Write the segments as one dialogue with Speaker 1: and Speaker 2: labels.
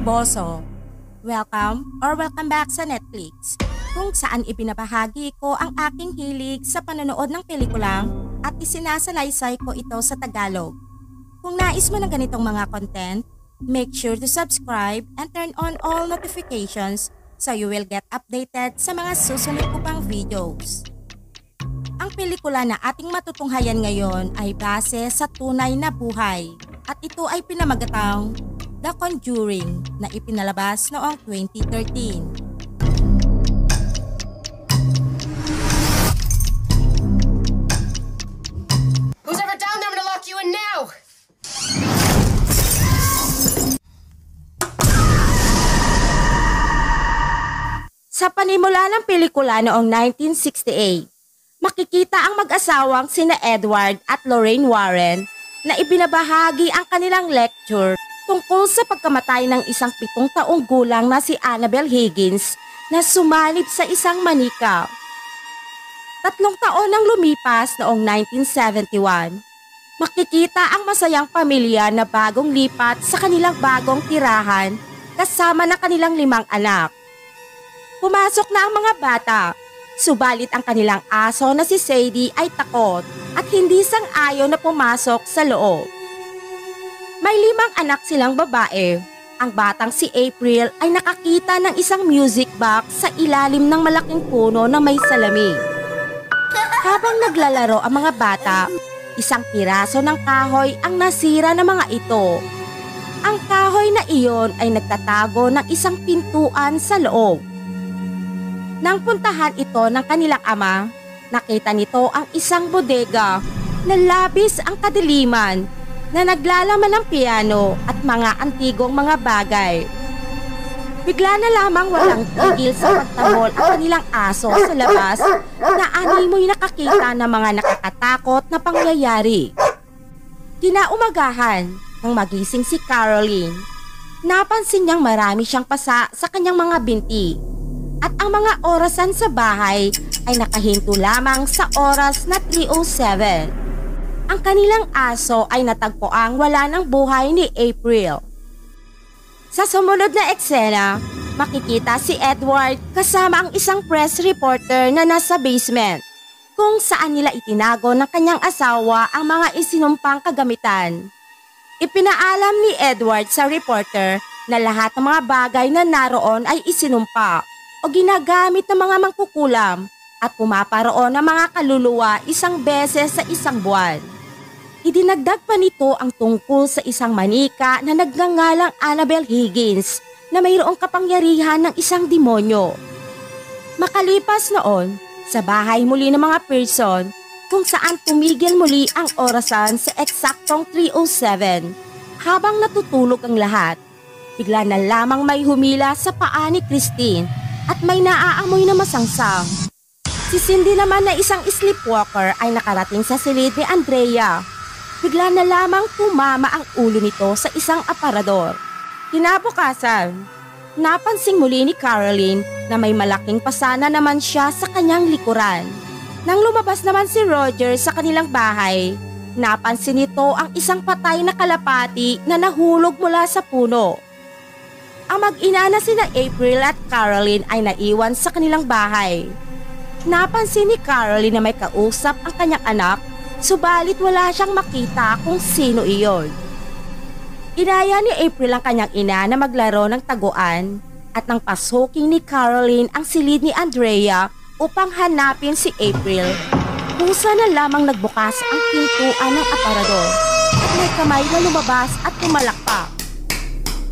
Speaker 1: Boso. Welcome back sa Netflix, kung saan ibinabahagi ko ang aking hilig sa panonood ng pelikula at isinasalaysay ko ito sa Tagalog. Kung nais mo ng ganitong mga content, make sure to subscribe and turn on all notifications so you will get updated sa mga susunod ko pang videos. Ang pelikula na ating matutunghayan ngayon ay base sa tunay na buhay at ito ay pinamagatang The Conjuring na ipinalabas noong 2013.
Speaker 2: Who's ever down there? I'm gonna lock you in now!
Speaker 1: Sa panimula ng pelikula noong 1968, makikita ang mag-asawang sina Edward at Lorraine Warren na ibinabahagi ang kanilang lecture tungkol sa pagkamatay ng isang 7 taong gulang na si Annabelle Higgins na sumalib sa isang manika. 3 taon nang lumipas noong 1971, makikita ang masayang pamilya na bagong lipat sa kanilang bagong tirahan kasama ng kanilang 5 anak. Pumasok na ang mga bata, subalit ang kanilang aso na si Sadie ay takot at hindi sang-ayon na pumasok sa loob. May 5 anak silang babae. Ang batang si April ay nakakita ng isang music box sa ilalim ng malaking puno na may salamin. Habang naglalaro ang mga bata, isang piraso ng kahoy ang nasira ng mga ito. Ang kahoy na iyon ay nagtatago ng isang pintuan sa loob. Nang puntahan ito ng kanilang ama, nakita nito ang isang bodega na labis ang kadiliman na naglalaman ng piano at mga antigong mga bagay. Bigla na lamang walang tigil sa pagtabol ang kanilang aso sa labas na animoy nakakita ng mga nakakatakot na pangyayari. Kinaumagahan, nang magising si Caroline, napansin niyang marami siyang pasa sa kanyang mga binti at ang mga orasan sa bahay ay nakahinto lamang sa oras na 3:07. Ang kanilang aso ay natagpoang wala ng buhay ni April. Sa sumunod na eksena, makikita si Edward kasama ang isang press reporter na nasa basement, kung saan nila itinago ng kanyang asawa ang mga isinumpang kagamitan. Ipinaalam ni Edward sa reporter na lahat ng mga bagay na naroon ay isinumpa o ginagamit ng mga mangkukulam at pumaparoon ng mga kaluluwa isang beses sa isang buwan. Idinagdag pa nito ang tungkol sa isang manika na nagngangalang Annabelle Higgins na mayroong kapangyarihan ng isang demonyo. Makalipas noon, sa bahay muli ng mga Pearson kung saan tumigil muli ang orasan sa eksaktong 3:07 habang natutulog ang lahat. Bigla na lamang may humila sa paa ni Christine at may naaamoy na masangsang. Si Cindy naman na isang sleepwalker ay nakarating sa silid ni Andrea. Bigla na lamang tumama ang ulo nito sa isang aparador. Kinabukasan, napansing muli ni Caroline na may malaking pasana naman siya sa kanyang likuran. Nang lumabas naman si Roger sa kanilang bahay, napansin nito ang isang patay na kalapati na nahulog mula sa puno. Ang mag-ina na sina April at Caroline ay naiwan sa kanilang bahay. Napansin ni Caroline na may kausap ang kanyang anak, subalit wala siyang makita kung sino iyon. Inaya ni April ang kanyang ina na maglaro ng taguan at nang pasukin ni Caroline ang silid ni Andrea upang hanapin si April, kusa na lamang nagbukas ang pintuan ng aparador at may kamay na lumabas at pumalakpak.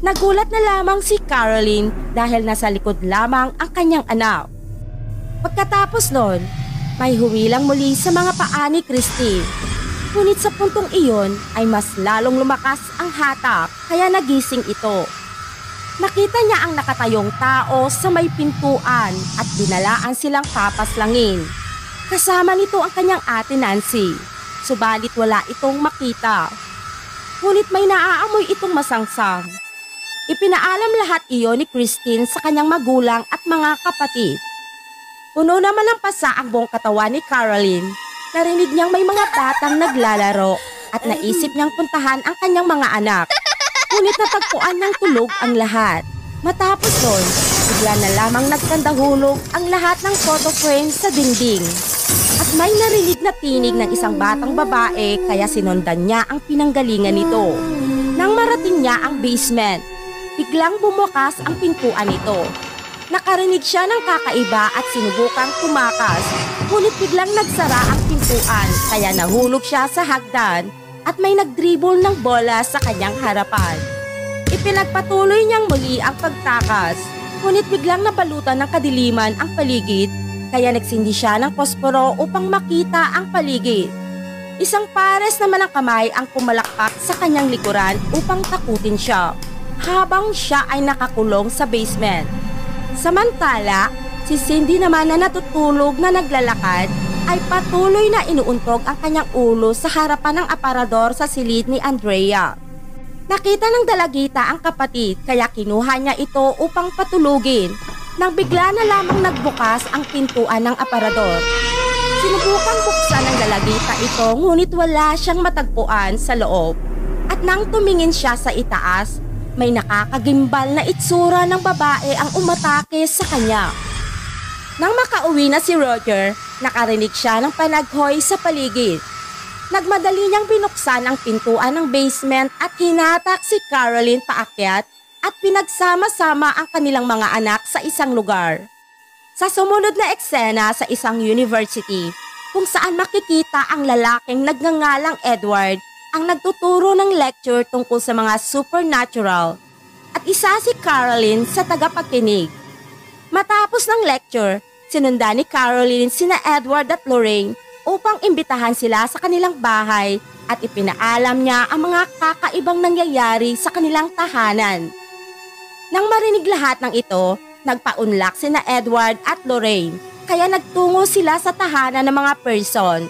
Speaker 1: Nagulat na lamang si Caroline dahil nasa likod lamang ang kanyang anak. Pagkatapos nun, may humilang muli sa mga paa ni Christine. Ngunit sa puntong iyon ay mas lalong lumakas ang hatak kaya nagising ito. Nakita niya ang nakatayong tao sa may pintuan at binalaan silang papaslangin. Kasama nito ang kanyang ate Nancy, subalit wala itong makita. Ngunit may naaamoy itong masangsang. Ipinaalam lahat iyon ni Christine sa kanyang magulang at mga kapatid. Puno naman ng pasa ang buong katawan ni Caroline. Narinig niyang may mga batang naglalaro at naisip niyang puntahan ang kanyang mga anak. Ngunit natagpuan ng tulog ang lahat. Matapos nun, bigla na lamang nagkandahulog ang lahat ng photo frame sa dingding. At may narinig na tinig ng isang batang babae kaya sinundan niya ang pinanggalingan nito. Nang marating niya ang basement, biglang bumukas ang pintuan nito. Nakarinig siya ng kakaiba at sinubukang tumakas, ngunit biglang nagsara ang pintuan kaya nahulog siya sa hagdan at may nagdribble ng bola sa kanyang harapan. Ipinagpatuloy niyang muli ang pagtakas, ngunit biglang nabalutan ng kadiliman ang paligid kaya nagsindi siya ng posporo upang makita ang paligid. Isang pares naman ng kamay ang pumalakpak sa kanyang likuran upang takutin siya, habang siya ay nakakulong sa basement. Samantala, si Cindy naman na natutulog na naglalakad ay patuloy na inuuntog ang kanyang ulo sa harapan ng aparador sa silid ni Andrea. Nakita ng dalagita ang kapatid kaya kinuha niya ito upang patulugin nang bigla na lamang nagbukas ang pintuan ng aparador. Sinubukang buksan ng dalagita ito ngunit wala siyang matagpuan sa loob. At nang tumingin siya sa itaas, may nakakagimbal na itsura ng babae ang umatake sa kanya. Nang makauwi na si Roger, nakarinig siya ng panaghoy sa paligid. Nagmadali niyang binuksan ang pintuan ng basement at hinatak si Caroline paakyat at pinagsama-sama ang kanilang mga anak sa isang lugar. Sa sumunod na eksena sa isang university, kung saan makikita ang lalaking nagngangalang Edward ang nagtuturo ng lecture tungkol sa mga supernatural at isa si Caroline sa tagapagkinig. Matapos ng lecture, sinundan ni Caroline sina Edward at Lorraine upang imbitahan sila sa kanilang bahay at ipinaalam niya ang mga kakaibang nangyayari sa kanilang tahanan. Nang marinig lahat ng ito, nagpaunlak sina Edward at Lorraine kaya nagtungo sila sa tahanan ng mga person.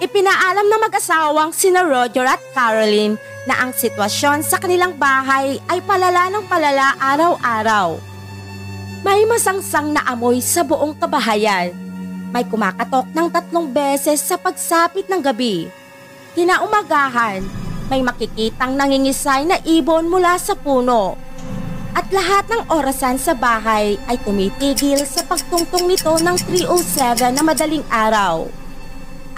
Speaker 1: Ipinaalam ng mag-asawang sina Roger at Caroline na ang sitwasyon sa kanilang bahay ay palala ng palala araw-araw. May masangsang na amoy sa buong kabahayan. May kumakatok ng 3 beses sa pagsapit ng gabi. Kinaumagahan, may makikitang nangingisay na ibon mula sa puno. At lahat ng orasan sa bahay ay tumitigil sa pagtungtong nito ng 3:07 na madaling araw.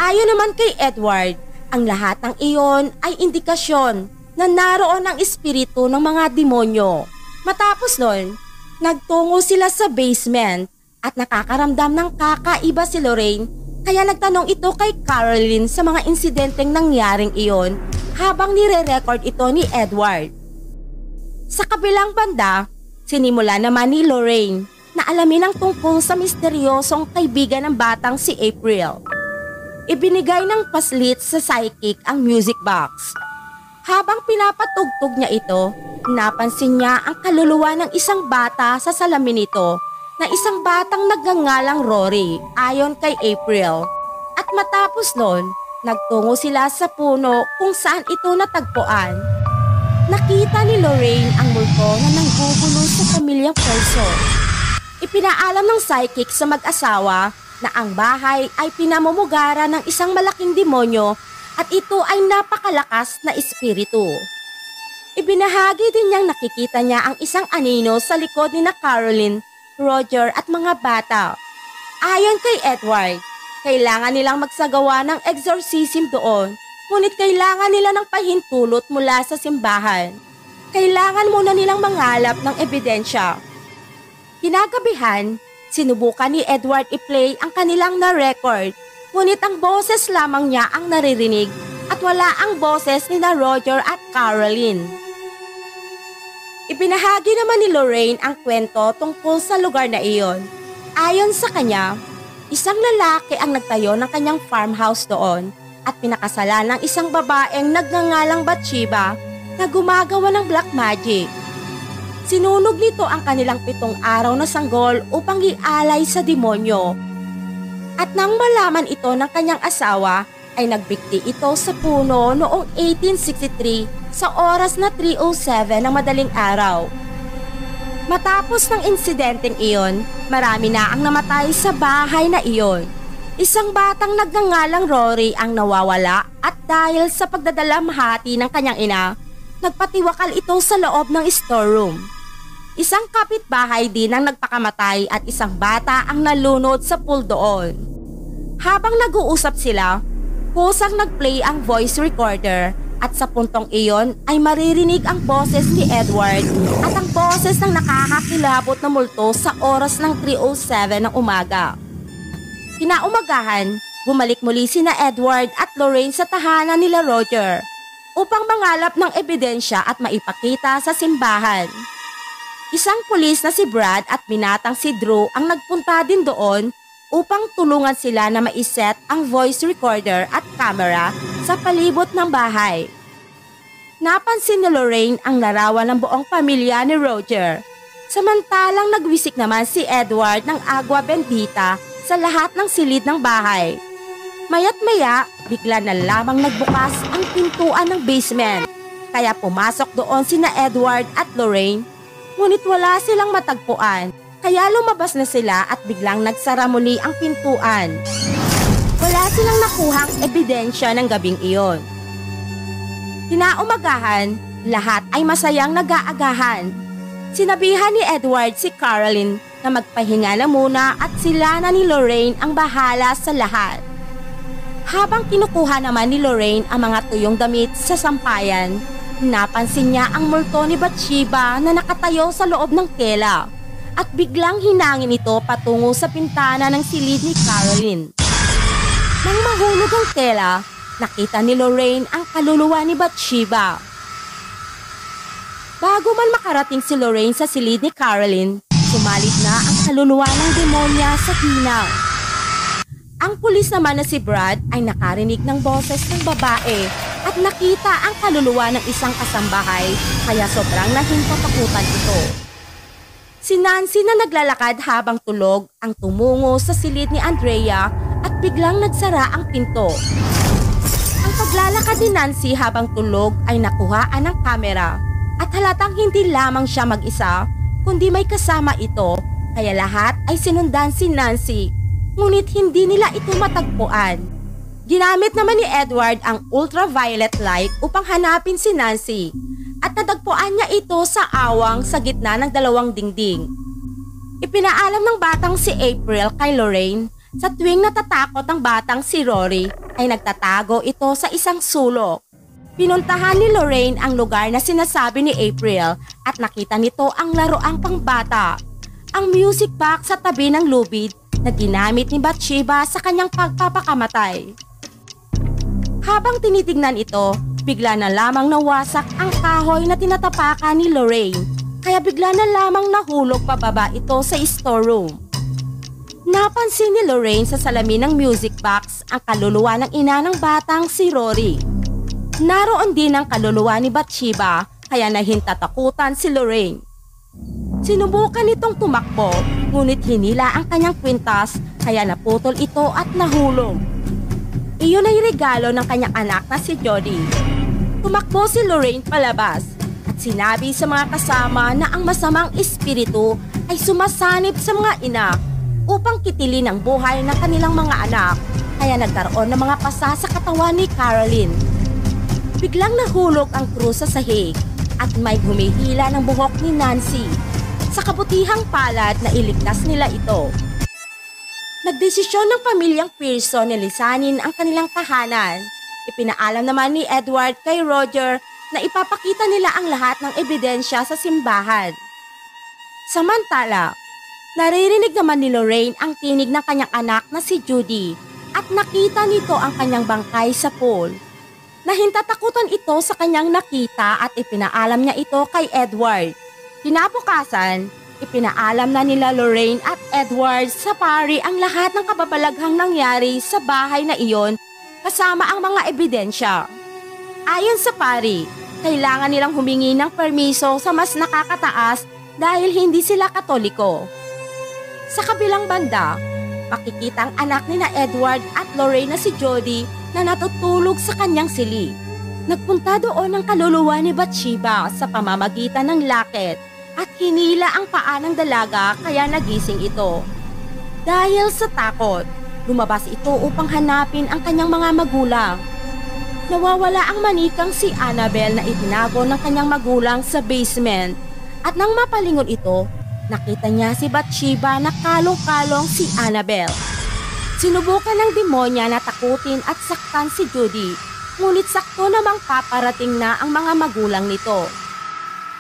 Speaker 1: Ayon naman kay Edward, ang lahat ng iyon ay indikasyon na naroon ang espiritu ng mga demonyo. Matapos nun, nagtungo sila sa basement at nakakaramdam ng kakaiba si Lorraine kaya nagtanong ito kay Caroline sa mga insidenteng nangyaring iyon habang nire-record ito ni Edward. Sa kabilang banda, sinimula naman ni Lorraine na alamin ang tungkol sa misteryosong kaibigan ng batang si April. Ibinigay ng paslit sa psychic ang music box. Habang pinapatugtog niya ito, napansin niya ang kaluluwa ng isang bata sa salamin nito na isang batang nagngangalang Rory ayon kay April. At matapos nun, nagtungo sila sa puno kung saan ito natagpuan. Nakita ni Lorraine ang multo na nanggugulo sa pamilyang Perso. Ipinaalam ng psychic sa mag-asawa na ang bahay ay pinamumugara ng isang malaking demonyo at ito ay napakalakas na espiritu. Ibinahagi din niyang nakikita niya ang isang anino sa likod ni na Caroline, Roger at mga bata. Ayon kay Edward, kailangan nilang magsagawa ng exorcism doon. Ngunit kailangan nila ng pahintulot mula sa simbahan. Kailangan muna nilang mangalap ng ebidensya. Kinagabihan, sinubukan ni Edward i-play ang kanilang na-record. Ngunit ang boses lamang niya ang naririnig at wala ang boses ni na Roger at Caroline. Ibinahagi naman ni Lorraine ang kwento tungkol sa lugar na iyon. Ayon sa kanya, isang lalaki ang nagtayo ng kanyang farmhouse doon at pinakasalan ng isang babaeng nagngangalang Bathsheba na gumagawa ng black magic. Sinunog nito ang kanilang 7 araw na sanggol upang ialay sa demonyo. At nang malaman ito ng kanyang asawa, ay nagbikti ito sa puno noong 1863 sa oras na 3:07 ng madaling araw. Matapos ng insidenteng iyon, marami na ang namatay sa bahay na iyon. Isang batang nagngangalang Rory ang nawawala at dahil sa pagdadalamhati ng kanyang ina, nagpatiwakal ito sa loob ng storeroom. Isang kapitbahay din ang nagpakamatay at isang bata ang nalunod sa pool doon. Habang nag-uusap sila, kusang nag-play ang voice recorder at sa puntong iyon ay maririnig ang boses ni Edward at ang boses ng nakakakilabot na multo sa oras ng 3:07 ng umaga. Kinaumagahan, bumalik muli sina Edward at Lorraine sa tahanan nila Roger upang mangalap ng ebidensya at maipakita sa simbahan. Isang pulis na si Brad at binatang si Drew ang nagpunta din doon upang tulungan sila na maiset ang voice recorder at camera sa palibot ng bahay. Napansin ni Lorraine ang larawan ng buong pamilya ni Roger, samantalang nagwisik naman si Edward ng agua bendita sa lahat ng silid ng bahay. Maya't maya, bigla na lamang nagbukas ang pintuan ng basement, kaya pumasok doon sina Edward at Lorraine. Ngunit wala silang matagpuan, kaya lumabas na sila at biglang nagsara muli ang pintuan. Wala silang nakuhang ebidensya ng gabing iyon. Kinaumagahan, lahat ay masayang nag-aagahan. Sinabihan ni Edward si Caroline na magpahinga na muna at sila na ni Lorraine ang bahala sa lahat. Habang kinukuha naman ni Lorraine ang mga tuyong damit sa sampayan, napansin niya ang multo ni Bathsheba na nakatayo sa loob ng tela at biglang hinangin ito patungo sa pintana ng silid ni Caroline. Nang mahulog ang tela, nakita ni Lorraine ang kaluluwa ni Bathsheba. Bago man makarating si Lorraine sa silid ni Caroline, sumalit na ang kaluluwa ng demonya sa ginang. Ang pulis naman na si Brad ay nakarinig ng boses ng babae at nakita ang kaluluwa ng isang kasambahay, kaya sobrang nahintatakutan ito. Si Nancy na naglalakad habang tulog ang tumungo sa silid ni Andrea at biglang nagsara ang pinto. Ang paglalakad ni Nancy habang tulog ay nakuhaan ng kamera at halatang hindi lamang siya mag-isa kundi may kasama ito, kaya lahat ay sinundan si Nancy. Ngunit hindi nila ito matagpuan. Ginamit naman ni Edward ang ultraviolet light upang hanapin si Nancy at natagpuan niya ito sa awang sa gitna ng dalawang dingding. Ipinaalam ng batang si April kay Lorraine. Sa tuwing natatakot ang batang si Rory ay nagtatago ito sa isang sulok. Pinuntahan ni Lorraine ang lugar na sinasabi ni April at nakita nito ang laruang pangbata, ang music box sa tabi ng lubid na ginamit ni Bathsheba sa kanyang pagpapakamatay. Habang tinitignan ito, bigla na lamang nawasak ang kahoy na tinatapakan ni Lorraine, kaya bigla na lamang nahulog pababa ito sa storeroom. Napansin ni Lorraine sa salamin ng music box ang kaluluwa ng ina ng batang si Rory. Naroon din ang kaluluwa ni Bathsheba, kaya nahintatakutan si Lorraine. Sinubukan nitong tumakbo, ngunit hinila ang kanyang kwintas, kaya naputol ito at nahulog. Iyon ay regalo ng kanyang anak na si Jody. Tumakbo si Lorraine palabas at sinabi sa mga kasama na ang masamang espiritu ay sumasanib sa mga ina upang kitilin ang buhay ng kanilang mga anak, kaya nagkaroon ng mga pasa sa katawan ni Caroline. Biglang nahulog ang krus sa sahig at may humihila ng buhok ni Nancy. Sa kabutihang palad na iligtas nila ito. Nagdesisyon ng pamilyang Pearson na lisanin ang kanilang tahanan. Ipinaalam naman ni Edward kay Roger na ipapakita nila ang lahat ng ebidensya sa simbahan. Samantala, naririnig naman ni Lorraine ang tinig ng kanyang anak na si Judy at nakita nito ang kanyang bangkay sa pool. Nahintatakutan ito sa kanyang nakita at ipinaalam niya ito kay Edward. Kinabukasan, ipinaalam na nila Lorraine at Edward sa pari ang lahat ng kababalaghang nangyari sa bahay na iyon kasama ang mga ebidensya. Ayon sa pari, kailangan nilang humingi ng permiso sa mas nakakataas dahil hindi sila Katoliko. Sa kabilang banda, makikita ang anak ni na Edward at Lorraine na si Jody na natutulog sa kanyang silid. Nagpunta doon ang kaluluwa ni Bathsheba sa pamamagitan ng laket at hinila ang paa ng dalaga kaya nagising ito. Dahil sa takot, lumabas ito upang hanapin ang kanyang mga magulang. Nawawala ang manikang si Annabelle na itinago ng kanyang magulang sa basement at nang mapalingon ito, nakita niya si Bathsheba na kalong-kalong si Annabelle. Sinubukan ng demonya na takutin at saktan si Judy, ngunit sakto namang paparating na ang mga magulang nito.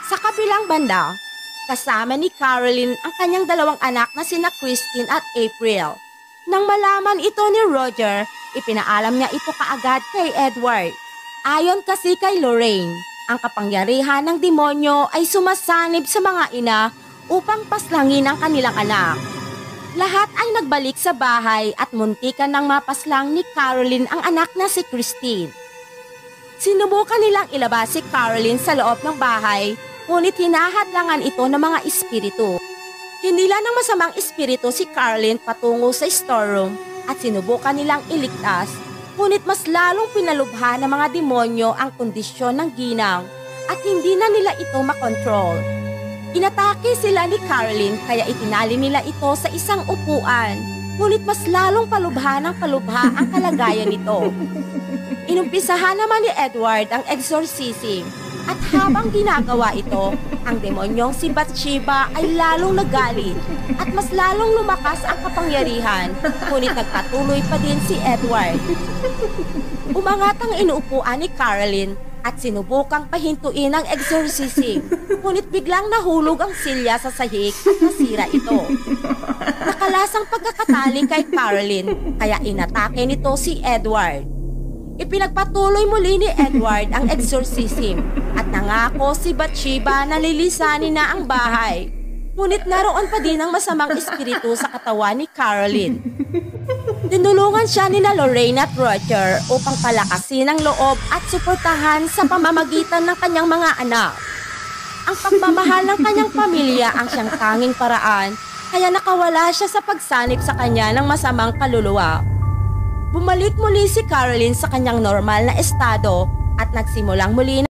Speaker 1: Sa kabilang banda, kasama ni Caroline ang kanyang dalawang anak na sina Christine at April. Nang malaman ito ni Roger, ipinaalam niya ito kaagad kay Edward. Ayon kasi kay Lorraine, ang kapangyarihan ng demonyo ay sumasanib sa mga ina upang paslangin ang kanilang anak. Lahat ay nagbalik sa bahay at muntikan ng mapaslang ni Caroline ang anak na si Christine. Sinubukan nilang ilabas si Caroline sa loob ng bahay, ngunit hinahadlangan ito ng mga espiritu. Hinila ng masamang espiritu si Caroline patungo sa storeroom at sinubukan nilang iligtas, ngunit mas lalong pinalubha ng mga demonyo ang kondisyon ng ginang at hindi na nila ito makontrol. Inatake sila ni Caroline kaya itinali nila ito sa isang upuan, ngunit mas lalong palubha ng palubha ang kalagayan nito. Inumpisahan naman ni Edward ang exorcism at habang ginagawa ito, ang demonyong si Bathsheba ay lalong nagalit at mas lalong lumakas ang kapangyarihan, ngunit nagpatuloy pa din si Edward. Umangat ang inuupuan ni Caroline at sinubukang pahintuin ang exorcism, ngunit biglang nahulog ang silya sa sahig at nasira ito. Nakalasang pagkakatali kay Caroline, kaya inatake nito si Edward. Ipinagpatuloy muli ni Edward ang exorcism at nangako si Bathsheba na lilisanin na ang bahay. Ngunit naroon pa din ang masamang espiritu sa katawan ni Caroline. Tinulungan siya ni Lorraine at Roger upang palakasin ang loob at suportahan sa pamamagitan ng kanyang mga anak. Ang pagmamahal ng kanyang pamilya ang siyang tanging paraan, kaya nakawala siya sa pagsanib sa kanya ng masamang kaluluwa. Bumalik muli si Caroline sa kanyang normal na estado at nagsimulang muli na